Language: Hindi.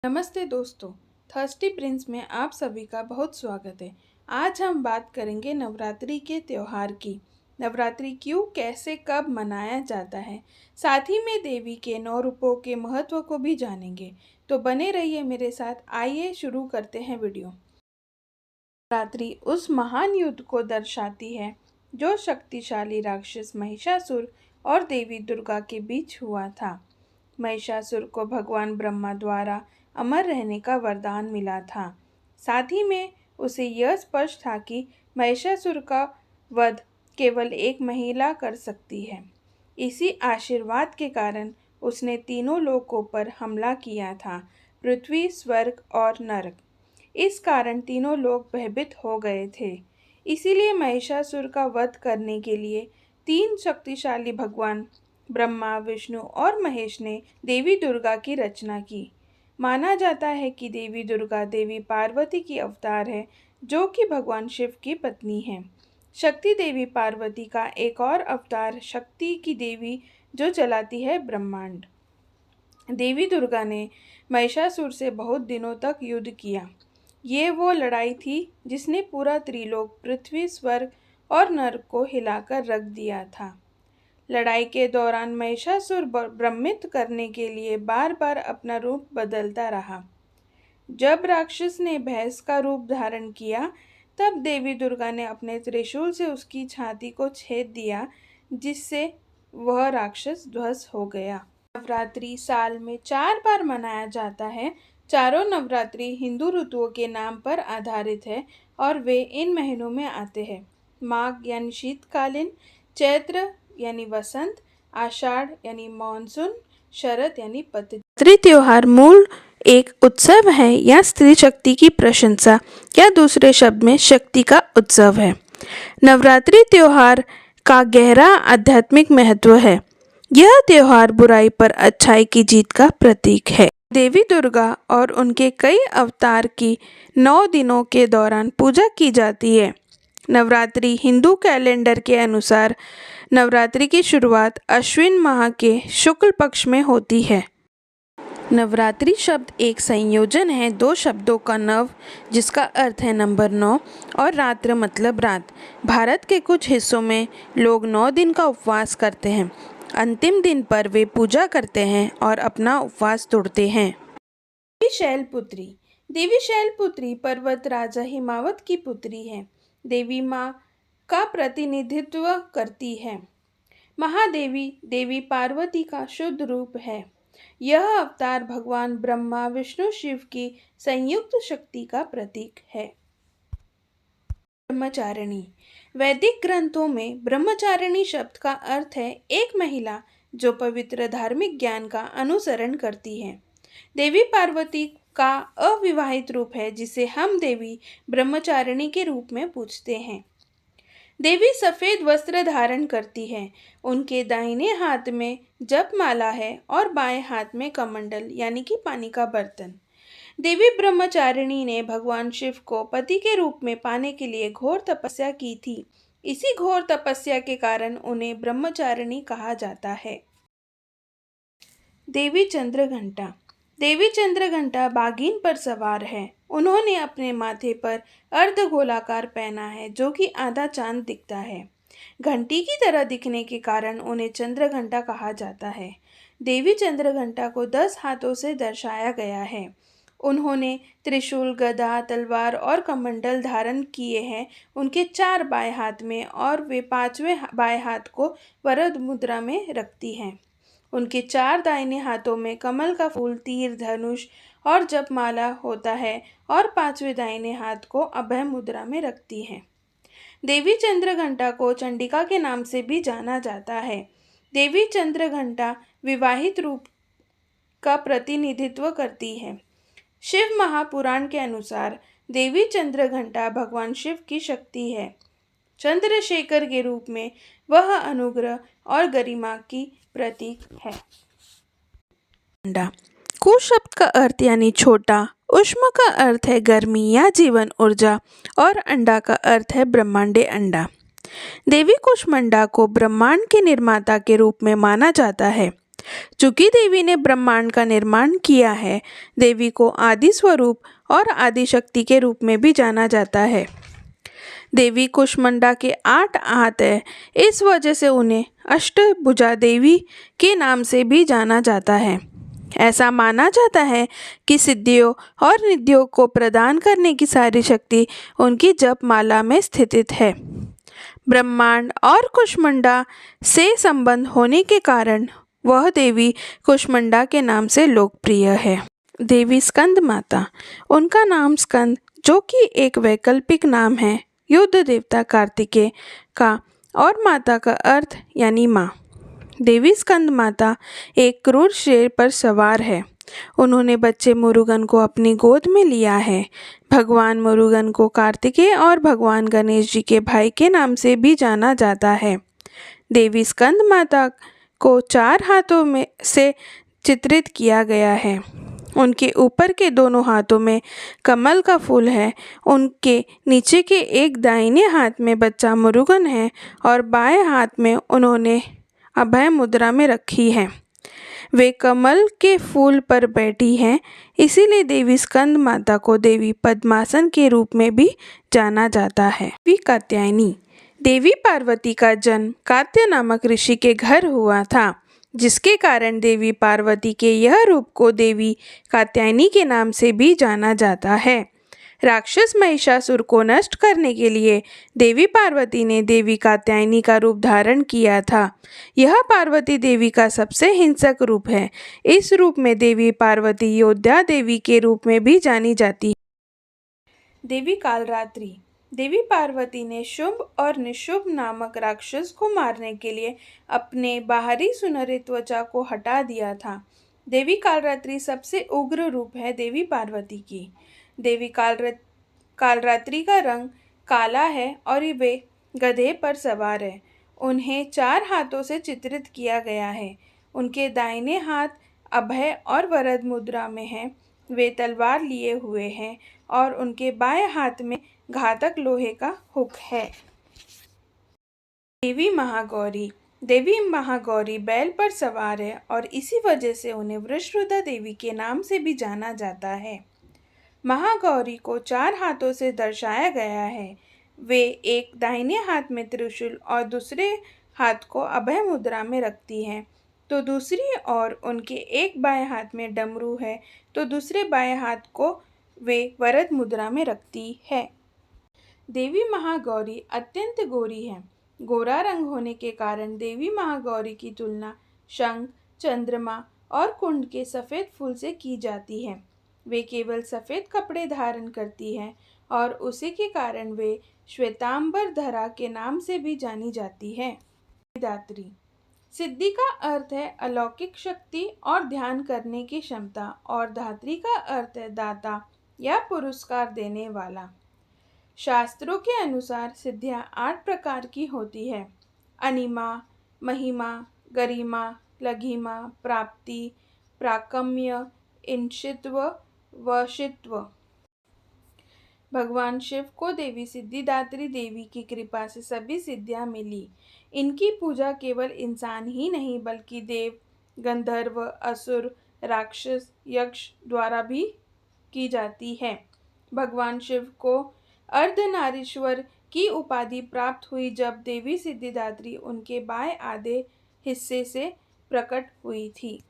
नमस्ते दोस्तों, थर्स्टी प्रिंस में आप सभी का बहुत स्वागत है। आज हम बात करेंगे नवरात्रि के त्यौहार की। नवरात्रि क्यों, कैसे, कब मनाया जाता है, साथ ही में देवी के 9 रूपों के महत्व को भी जानेंगे। तो बने रहिए मेरे साथ। आइए शुरू करते हैं वीडियो। नवरात्रि उस महान युद्ध को दर्शाती है जो शक्तिशाली राक्षस महिषासुर और देवी दुर्गा के बीच हुआ था। महिषासुर को भगवान ब्रह्मा द्वारा अमर रहने का वरदान मिला था। साथ ही में उसे यह स्पष्ट था कि महिषासुर का वध केवल एक महिला कर सकती है। इसी आशीर्वाद के कारण उसने तीनों लोकों पर हमला किया था, पृथ्वी, स्वर्ग और नरक। इस कारण तीनों लोग भयभीत हो गए थे। इसीलिए महिषासुर का वध करने के लिए 3 शक्तिशाली भगवान ब्रह्मा, विष्णु और महेश ने देवी दुर्गा की रचना की। माना जाता है कि देवी दुर्गा देवी पार्वती की अवतार है, जो कि भगवान शिव की पत्नी है। शक्ति देवी पार्वती का एक और अवतार शक्ति की देवी, जो चलाती है ब्रह्मांड। देवी दुर्गा ने महिषासुर से बहुत दिनों तक युद्ध किया। ये वो लड़ाई थी जिसने पूरा त्रिलोक, पृथ्वी, स्वर्ग और नरक को हिलाकर रख दिया था। लड़ाई के दौरान महिषासुर भ्रमित करने के लिए बार बार अपना रूप बदलता रहा। जब राक्षस ने भैंस का रूप धारण किया, तब देवी दुर्गा ने अपने त्रिशूल से उसकी छाती को छेद दिया, जिससे वह राक्षस ध्वस्त हो गया। नवरात्रि साल में 4 बार मनाया जाता है। चारों नवरात्रि हिंदू ऋतुओं के नाम पर आधारित है और वे इन महीनों में आते हैं: माघ यानी शीतकालीन, चैत्र यानी वसंत, आषाढ़ यानी मानसून, शरद यानी पतझड़। त्योहार मूल एक उत्सव है या स्त्री शक्ति की प्रशंसा, या दूसरे शब्द में शक्ति का उत्सव है। नवरात्रि त्योहार का गहरा आध्यात्मिक महत्व है। यह त्योहार बुराई पर अच्छाई की जीत का प्रतीक है। देवी दुर्गा और उनके कई अवतार की 9 दिनों के दौरान पूजा की जाती है। नवरात्रि हिंदू कैलेंडर के अनुसार नवरात्रि की शुरुआत अश्विन माह के शुक्ल पक्ष में होती है। नवरात्रि शब्द एक संयोजन है 2 शब्दों का, नव जिसका अर्थ है नंबर 9 और रात्र मतलब रात। भारत के कुछ हिस्सों में लोग 9 दिन का उपवास करते हैं। अंतिम दिन पर वे पूजा करते हैं और अपना उपवास तोड़ते हैं। देवी शैलपुत्री। देवी शैलपुत्री पर्वत राजा हिमावत की पुत्री है। देवी माँ का प्रतिनिधित्व करती है। महादेवी देवी पार्वती का शुद्ध रूप है। यह अवतार भगवान ब्रह्मा, विष्णु, शिव की संयुक्त शक्ति का प्रतीक है। ब्रह्मचारिणी। वैदिक ग्रंथों में ब्रह्मचारिणी शब्द का अर्थ है एक महिला जो पवित्र धार्मिक ज्ञान का अनुसरण करती है। देवी पार्वती का अविवाहित रूप है, जिसे हम देवी ब्रह्मचारिणी के रूप में पूजते हैं। देवी सफ़ेद वस्त्र धारण करती है। उनके दाहिने हाथ में जपमाला है और बाएं हाथ में कमंडल यानी कि पानी का बर्तन। देवी ब्रह्मचारिणी ने भगवान शिव को पति के रूप में पाने के लिए घोर तपस्या की थी। इसी घोर तपस्या के कारण उन्हें ब्रह्मचारिणी कहा जाता है। देवी चंद्रघंटा। देवी चंद्रघंटा बाघीन पर सवार है। उन्होंने अपने माथे पर अर्धगोलाकार पहना है, जो कि आधा चांद दिखता है। घंटी की तरह दिखने के कारण उन्हें चंद्रघंटा कहा जाता है। देवी चंद्रघंटा को 10 हाथों से दर्शाया गया है। उन्होंने त्रिशूल, गदा, तलवार और कमंडल धारण किए हैं उनके 4 बाएं हाथ में, और वे 5वें बाएं हाथ को वरद मुद्रा में रखती हैं। उनके 4 दाहिने हाथों में कमल का फूल, तीर, धनुष और जपमाला होता है, और 5वें दाहिने हाथ को अभय मुद्रा में रखती हैं। देवी चंद्रघंटा को चंडिका के नाम से भी जाना जाता है। देवी चंद्रघंटा विवाहित रूप का प्रतिनिधित्व करती है। शिव महापुराण के अनुसार देवी चंद्रघंटा भगवान शिव की शक्ति है। चंद्रशेखर के रूप में वह अनुग्रह और गरिमा की प्रतीक है। अंडा। कुश शब्द का अर्थ यानी छोटा, उष्मा का अर्थ है गर्मी या जीवन ऊर्जा, और अंडा का अर्थ है ब्रह्मांडे अंडा। देवी कुष्मांडा को ब्रह्मांड के निर्माता के रूप में माना जाता है। चूंकि देवी ने ब्रह्मांड का निर्माण किया है, देवी को आदि स्वरूप और आदि शक्ति के रूप में भी जाना जाता है। देवी कुष्मांडा के 8 हाथ है, इस वजह से उन्हें अष्टभुजा देवी के नाम से भी जाना जाता है। ऐसा माना जाता है कि सिद्धियों और निधियों को प्रदान करने की सारी शक्ति उनकी जप माला में स्थित है। ब्रह्मांड और कुष्मांडा से संबंध होने के कारण वह देवी कुष्मांडा के नाम से लोकप्रिय है। देवी स्कंद माता, उनका नाम स्कंद, जो कि एक वैकल्पिक नाम है युद्ध देवता कार्तिकेय का, और माता का अर्थ यानी माँ। देवी स्कंद माता एक क्रूर शेर पर सवार है। उन्होंने बच्चे मुरुगन को अपनी गोद में लिया है। भगवान मुरुगन को कार्तिकेय और भगवान गणेश जी के भाई के नाम से भी जाना जाता है। देवी स्कंद माता को 4 हाथों में से चित्रित किया गया है। उनके ऊपर के दोनों हाथों में कमल का फूल है। उनके नीचे के एक दाहिने हाथ में बच्चा मुरुगन है और बाएं हाथ में उन्होंने अभय मुद्रा में रखी है। वे कमल के फूल पर बैठी हैं, इसीलिए देवी स्कंद माता को देवी पद्मासन के रूप में भी जाना जाता है। देवी कात्यायनी, देवी पार्वती का जन्म कात्य नामक ऋषि के घर हुआ था, जिसके कारण देवी पार्वती के यह रूप को देवी कात्यायनी के नाम से भी जाना जाता है। राक्षस महिषासुर को नष्ट करने के लिए देवी पार्वती ने देवी कात्यायनी का रूप धारण किया था। यह पार्वती देवी का सबसे हिंसक रूप है। इस रूप में देवी पार्वती योद्धा देवी के रूप में भी जानी जाती है। देवी कालरात्रि, देवी पार्वती ने शुंभ और निशुंभ नामक राक्षस को मारने के लिए अपने बाहरी सुनहरे त्वचा को हटा दिया था। देवी कालरात्रि सबसे उग्र रूप है देवी पार्वती की। देवी कालरात्रि का रंग काला है और वे गधे पर सवार है। उन्हें 4 हाथों से चित्रित किया गया है। उनके दाहिने हाथ अभय और वरद मुद्रा में हैं। वे तलवार लिए हुए हैं और उनके बाएं हाथ में घातक लोहे का हुक है। देवी महागौरी, देवी महागौरी बैल पर सवार है और इसी वजह से उन्हें वृषरुधा देवी के नाम से भी जाना जाता है। महागौरी को 4 हाथों से दर्शाया गया है। वे एक दाहिने हाथ में त्रिशूल और दूसरे हाथ को अभय मुद्रा में रखती हैं, तो दूसरी ओर उनके एक बाएं हाथ में डमरू है, तो दूसरे बाएं हाथ को वे वरद मुद्रा में रखती है। देवी महागौरी अत्यंत गोरी है। गोरा रंग होने के कारण देवी महागौरी की तुलना शंख, चंद्रमा और कुंड के सफ़ेद फूल से की जाती है। वे केवल सफ़ेद कपड़े धारण करती हैं और उसी के कारण वे श्वेतांबर धरा के नाम से भी जानी जाती है। सिद्धिदात्री, सिद्धि का अर्थ है अलौकिक शक्ति और ध्यान करने की क्षमता, और धात्री का अर्थ है दाता या पुरस्कार देने वाला। शास्त्रों के अनुसार सिद्धियाँ 8 प्रकार की होती है: अनिमा, महिमा, गरिमा, लघिमा, प्राप्ति, प्राकम्य, इंशित्व, वशित्व। भगवान शिव को देवी सिद्धिदात्री देवी की कृपा से सभी सिद्धियां मिली। इनकी पूजा केवल इंसान ही नहीं बल्कि देव, गंधर्व, असुर, राक्षस, यक्ष द्वारा भी की जाती है। भगवान शिव को अर्धनारीश्वर की उपाधि प्राप्त हुई जब देवी सिद्धिदात्री उनके बाएं आधे हिस्से से प्रकट हुई थी।